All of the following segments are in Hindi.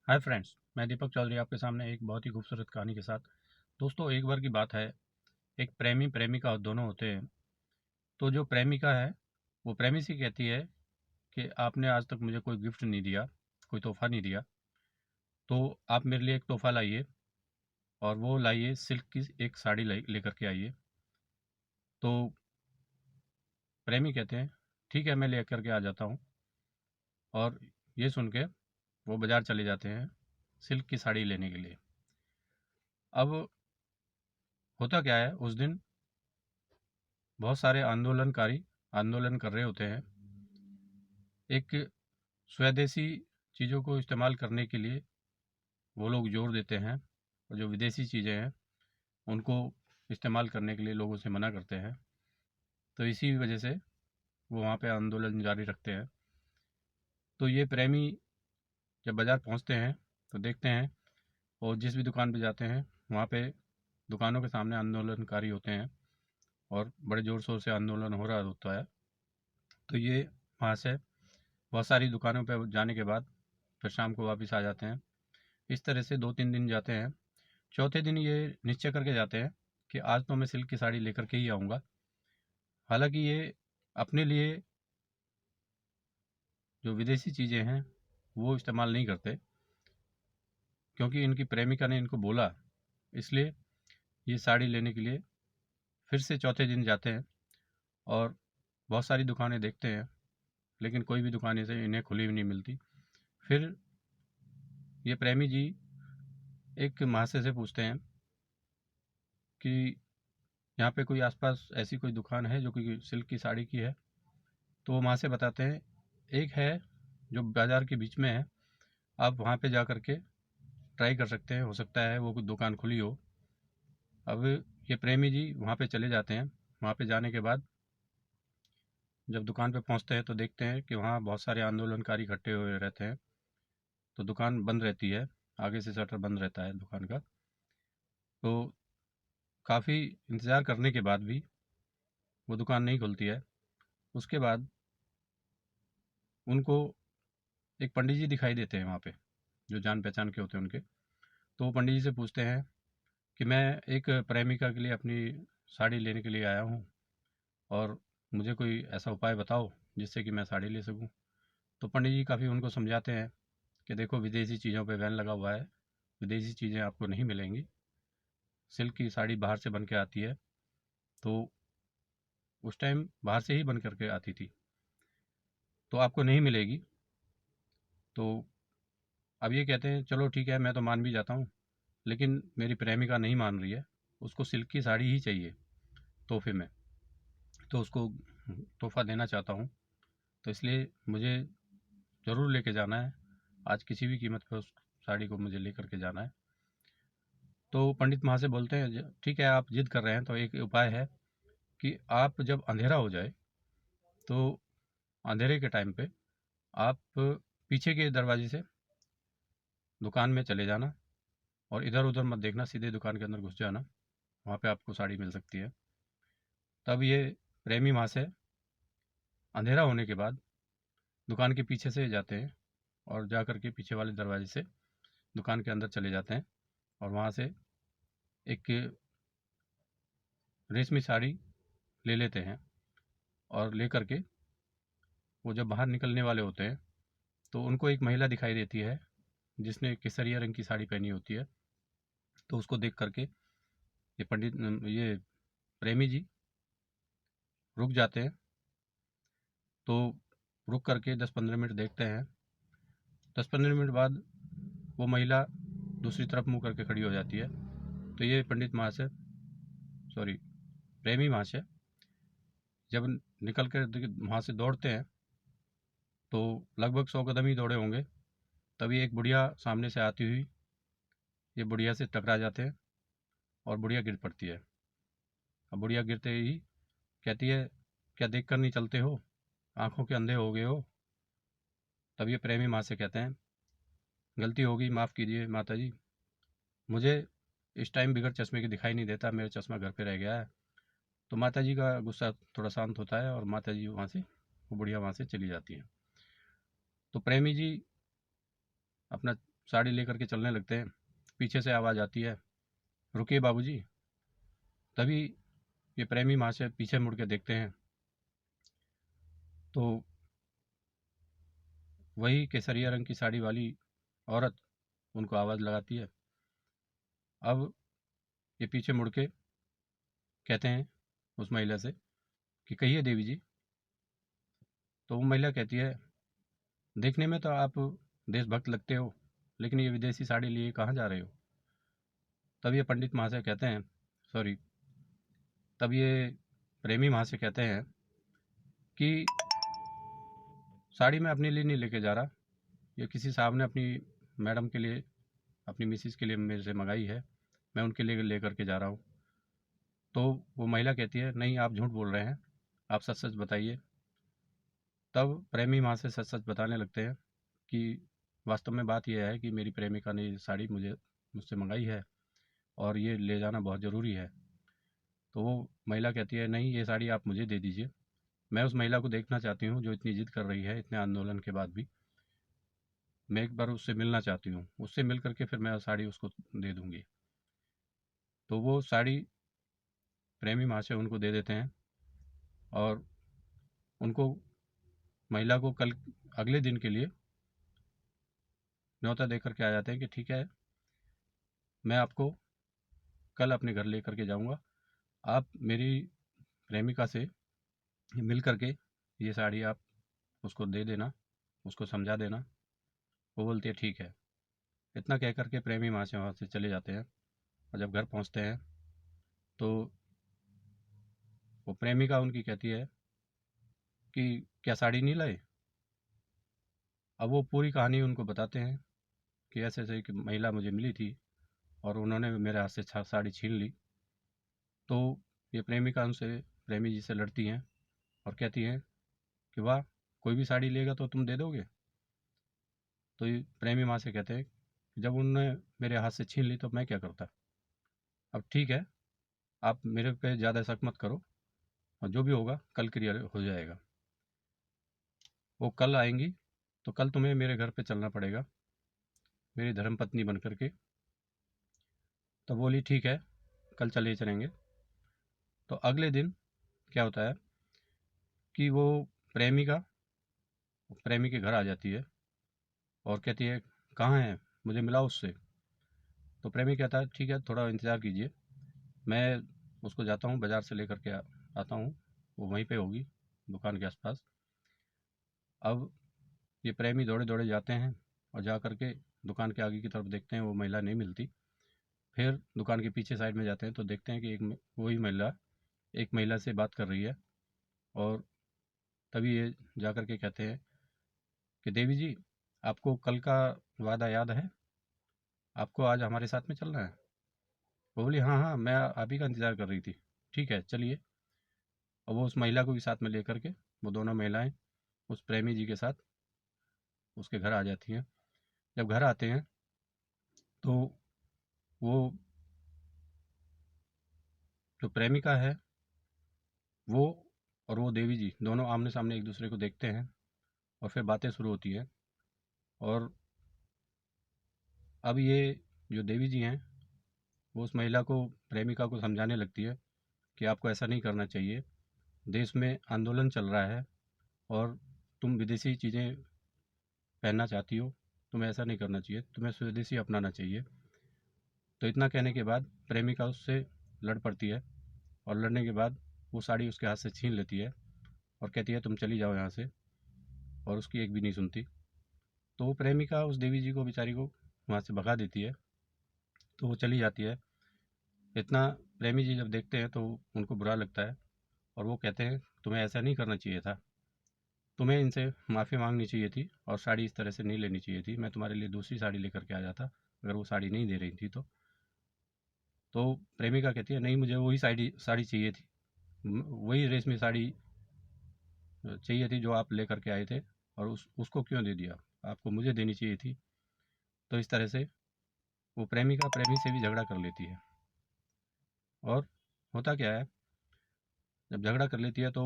हाय फ्रेंड्स, मैं दीपक चौधरी आपके सामने एक बहुत ही खूबसूरत कहानी के साथ। दोस्तों, एक बार की बात है। एक प्रेमी प्रेमिका दोनों होते हैं। तो जो प्रेमिका है वो प्रेमी से कहती है कि आपने आज तक मुझे कोई गिफ्ट नहीं दिया, कोई तोहफा नहीं दिया, तो आप मेरे लिए एक तोहफा लाइए। और वो लाइए, सिल्क की एक साड़ी लेकर के आइए। तो प्रेमी कहते हैं ठीक है, मैं लेकर के आ जाता हूँ। और ये सुन के वो बाज़ार चले जाते हैं सिल्क की साड़ी लेने के लिए। अब होता क्या है, उस दिन बहुत सारे आंदोलनकारी आंदोलन कर रहे होते हैं। एक स्वदेशी चीज़ों को इस्तेमाल करने के लिए वो लोग जोर देते हैं, और जो विदेशी चीज़ें हैं उनको इस्तेमाल करने के लिए लोगों से मना करते हैं। तो इसी वजह से वो वहाँ पे आंदोलन जारी रखते हैं। तो ये प्रेमी जब बाज़ार पहुँचते हैं तो देखते हैं, और जिस भी दुकान पे जाते हैं वहाँ पे दुकानों के सामने आंदोलनकारी होते हैं, और बड़े ज़ोर शोर से आंदोलन हो रहा होता है। तो ये वहाँ से बहुत सारी दुकानों पर जाने के बाद फिर शाम को वापस आ जाते हैं। इस तरह से 2-3 दिन जाते हैं। चौथे दिन ये निश्चय करके जाते हैं कि आज तो मैं सिल्क की साड़ी लेकर के ही आऊँगा। हालांकि ये अपने लिए जो विदेशी चीज़ें हैं वो इस्तेमाल नहीं करते, क्योंकि इनकी प्रेमिका ने इनको बोला, इसलिए ये साड़ी लेने के लिए फिर से चौथे दिन जाते हैं। और बहुत सारी दुकानें देखते हैं, लेकिन कोई भी दुकान ऐसे इन्हें खुली हुई नहीं मिलती। फिर ये प्रेमी जी एक महाशय से पूछते हैं कि यहाँ पे कोई आसपास ऐसी कोई दुकान है जो कि सिल्क की साड़ी की है। तो वो महाशय बताते हैं, एक है जो बाज़ार के बीच में है, आप वहाँ पे जा कर के ट्राई कर सकते हैं, हो सकता है वो कोई दुकान खुली हो। अब ये प्रेमी जी वहाँ पे चले जाते हैं। वहाँ पे जाने के बाद जब दुकान पे पहुँचते हैं तो देखते हैं कि वहाँ बहुत सारे आंदोलनकारी इकट्ठे हुए रहते हैं। तो दुकान बंद रहती है, आगे से शटर बंद रहता है दुकान का। तो काफ़ी इंतज़ार करने के बाद भी वो दुकान नहीं खुलती है। उसके बाद उनको एक पंडित जी दिखाई देते हैं वहाँ पे, जो जान पहचान के होते हैं उनके। तो वो पंडित जी से पूछते हैं कि मैं एक प्रेमिका के लिए अपनी साड़ी लेने के लिए आया हूँ, और मुझे कोई ऐसा उपाय बताओ जिससे कि मैं साड़ी ले सकूँ। तो पंडित जी काफ़ी उनको समझाते हैं कि देखो, विदेशी चीज़ों पे बैन लगा हुआ है, विदेशी चीज़ें आपको नहीं मिलेंगी। सिल्क की साड़ी बाहर से बन के आती है, तो उस टाइम बाहर से ही बन करके आती थी, तो आपको नहीं मिलेगी। तो अब ये कहते हैं चलो ठीक है, मैं तो मान भी जाता हूँ, लेकिन मेरी प्रेमिका नहीं मान रही है, उसको सिल्क की साड़ी ही चाहिए तोहफे में। तो उसको तोहफा देना चाहता हूँ, तो इसलिए मुझे ज़रूर लेके जाना है, आज किसी भी कीमत पर उस साड़ी को मुझे लेकर के जाना है। तो पंडित वहाँ से बोलते हैं, ठीक है, आप जिद कर रहे हैं तो एक उपाय है कि आप जब अंधेरा हो जाए तो अंधेरे के टाइम पे आप पीछे के दरवाजे से दुकान में चले जाना, और इधर उधर मत देखना, सीधे दुकान के अंदर घुस जाना। वहाँ पे आपको साड़ी मिल सकती है। तब ये प्रेमी वहाँ से अंधेरा होने के बाद दुकान के पीछे से जाते हैं, और जा कर के पीछे वाले दरवाजे से दुकान के अंदर चले जाते हैं, और वहाँ से एक रेशमी साड़ी ले लेते हैं। और ले कर के वो जब बाहर निकलने वाले होते हैं तो उनको एक महिला दिखाई देती है जिसने केसरिया रंग की साड़ी पहनी होती है। तो उसको देख करके ये प्रेमी जी रुक जाते हैं। तो रुक करके 10-15 मिनट देखते हैं। 10-15 मिनट बाद वो महिला दूसरी तरफ मुंह करके खड़ी हो जाती है। तो ये पंडित महाशय, सॉरी, प्रेमी महाशय जब निकल कर वहाँ से दौड़ते हैं तो लगभग 100 कदम ही दौड़े होंगे, तभी एक बुढ़िया सामने से आती हुई ये बुढ़िया से टकरा जाते हैं, और बुढ़िया गिर पड़ती है। अब बुढ़िया गिरते ही कहती है, क्या देख कर नहीं चलते हो, आंखों के अंधे हो गए हो। तब ये प्रेमी माँ से कहते हैं, गलती होगी, माफ़ कीजिए माता जी, मुझे इस टाइम बिगड़ चश्मे के दिखाई नहीं देता, मेरा चश्मा घर पे रह गया है। तो माता जी का गुस्सा थोड़ा शांत होता है, और माता जी वहाँ से, वो बुढ़िया वहाँ से चली जाती है। तो प्रेमी जी अपना साड़ी लेकर के चलने लगते हैं, पीछे से आवाज़ आती है, रुकिए बाबूजी। तभी ये प्रेमी माँ से पीछे मुड़ के देखते हैं तो वही केसरिया रंग की साड़ी वाली औरत उनको आवाज़ लगाती है। अब ये पीछे मुड़ के कहते हैं उस महिला से कि कहिए देवी जी। तो वो महिला कहती है, देखने में तो आप देशभक्त लगते हो, लेकिन ये विदेशी साड़ी लिए कहाँ जा रहे हो? तब ये पंडित महाशय कहते हैं, सॉरी, तब ये प्रेमी महाशय कहते हैं कि साड़ी मैं अपने लिए नहीं लेके जा रहा, ये किसी साहब ने अपनी मैडम के लिए, अपनी मिसिस के लिए मेरे से मंगाई है, मैं उनके लिए लेकर के जा रहा हूँ। तो वो महिला कहती है, नहीं आप झूठ बोल रहे हैं, आप सच सच बताइए। तब प्रेमी माँ से सच सच बताने लगते हैं कि वास्तव में बात यह है कि मेरी प्रेमिका ने ये साड़ी मुझसे मंगाई है और ये ले जाना बहुत ज़रूरी है। तो वो महिला कहती है, नहीं ये साड़ी आप मुझे दे दीजिए, मैं उस महिला को देखना चाहती हूँ जो इतनी जिद कर रही है, इतने आंदोलन के बाद भी। मैं एक बार उससे मिलना चाहती हूँ, उससे मिल करके फिर मैं साड़ी उसको दे दूँगी। तो वो साड़ी प्रेमी माँ से उनको दे देते हैं और उनको, महिला को कल अगले दिन के लिए न्योता दे करके आ जाते हैं कि ठीक है, मैं आपको कल अपने घर ले करके जाऊँगा, आप मेरी प्रेमिका से मिल करके ये साड़ी आप उसको दे देना, उसको समझा देना। वो बोलती है ठीक है। इतना कह कर के प्रेमी वहाँ से चले जाते हैं और जब घर पहुँचते हैं तो वो प्रेमिका उनकी कहती है कि क्या साड़ी नहीं लाए? अब वो पूरी कहानी उनको बताते हैं कि ऐसे ऐसे एक महिला मुझे मिली थी और उन्होंने मेरे हाथ से साड़ी छीन ली। तो ये प्रेमिका उनसे, प्रेमी जी से लड़ती हैं और कहती हैं कि वाह, कोई भी साड़ी लेगा तो तुम दे दोगे? तो ये प्रेमी माँ से कहते हैं कि जब उन्होंने मेरे हाथ से छीन ली तो मैं क्या करता? अब ठीक है, आप मेरे पे ज़्यादा शक मत करो और जो भी होगा कल क्लियर हो जाएगा। वो कल आएंगी तो कल तुम्हें मेरे घर पे चलना पड़ेगा मेरी धर्मपत्नी बन करके। तो बोली ठीक है, कल चले चलेंगे। तो अगले दिन क्या होता है कि वो प्रेमिका प्रेमी के घर आ जाती है और कहती है, कहाँ है, मुझे मिला उससे। तो प्रेमी कहता है, ठीक है थोड़ा इंतज़ार कीजिए, मैं उसको जाता हूँ बाज़ार से लेकर के आता हूँ, वो वहीं पे होगी दुकान के आसपास। अब ये प्रेमी दौड़े दौड़े जाते हैं और जा कर के दुकान के आगे की तरफ देखते हैं, वो महिला नहीं मिलती। फिर दुकान के पीछे साइड में जाते हैं तो देखते हैं कि वही महिला एक महिला से बात कर रही है। और तभी ये जा कर के कहते हैं कि देवी जी, आपको कल का वादा याद है? आपको आज हमारे साथ में चलना है? वो बोली, हाँ हाँ, मैं आप ही का इंतज़ार कर रही थी, ठीक है चलिए। और वो उस महिला को भी साथ में लेकर के, वो दोनों महिलाएं उस प्रेमी जी के साथ उसके घर आ जाती हैं। जब घर आते हैं तो वो जो प्रेमिका है वो और वो देवी जी दोनों आमने सामने एक दूसरे को देखते हैं और फिर बातें शुरू होती हैं। और अब ये जो देवी जी हैं वो उस महिला को, प्रेमिका को समझाने लगती है कि आपको ऐसा नहीं करना चाहिए, देश में आंदोलन चल रहा है और तुम विदेशी चीज़ें पहनना चाहती हो, तुम्हें ऐसा नहीं करना चाहिए, तुम्हें स्वदेशी अपनाना चाहिए। तो इतना कहने के बाद प्रेमिका उससे लड़ पड़ती है और लड़ने के बाद वो साड़ी उसके हाथ से छीन लेती है और कहती है तुम चली जाओ यहाँ से, और उसकी एक भी नहीं सुनती। तो वो प्रेमिका उस देवी जी को, बेचारी को, वहाँ से भगा देती है। तो वो चली जाती है। इतना प्रेमी जी जब देखते हैं तो उनको बुरा लगता है और वो कहते हैं तुम्हें ऐसा नहीं करना चाहिए था, तुम्हें इनसे माफ़ी मांगनी चाहिए थी और साड़ी इस तरह से नहीं लेनी चाहिए थी, मैं तुम्हारे लिए दूसरी साड़ी लेकर के आ जाता अगर वो साड़ी नहीं दे रही थी तो। तो प्रेमिका कहती है, नहीं मुझे वही साड़ी साड़ी चाहिए थी, वही रेशमी साड़ी चाहिए थी जो आप लेकर के आए थे, और उसको क्यों दे दिया, आपको मुझे देनी चाहिए थी। तो इस तरह से वो प्रेमिका प्रेमी से भी झगड़ा कर लेती है। और होता क्या है, जब झगड़ा कर लेती है तो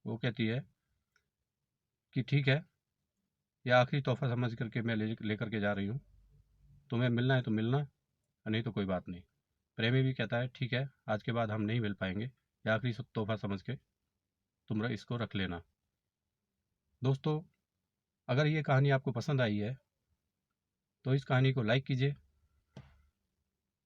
वो कहती है कि ठीक है, या आखिरी तोहफा समझ करके मैं लेकर के जा रही हूँ। तुम्हें मिलना है तो मिलना, और नहीं तो कोई बात नहीं। प्रेमी भी कहता है ठीक है, आज के बाद हम नहीं मिल पाएंगे, या आखिरी तोहफा समझ के तुम इसको रख लेना। दोस्तों, अगर ये कहानी आपको पसंद आई है तो इस कहानी को लाइक कीजिए,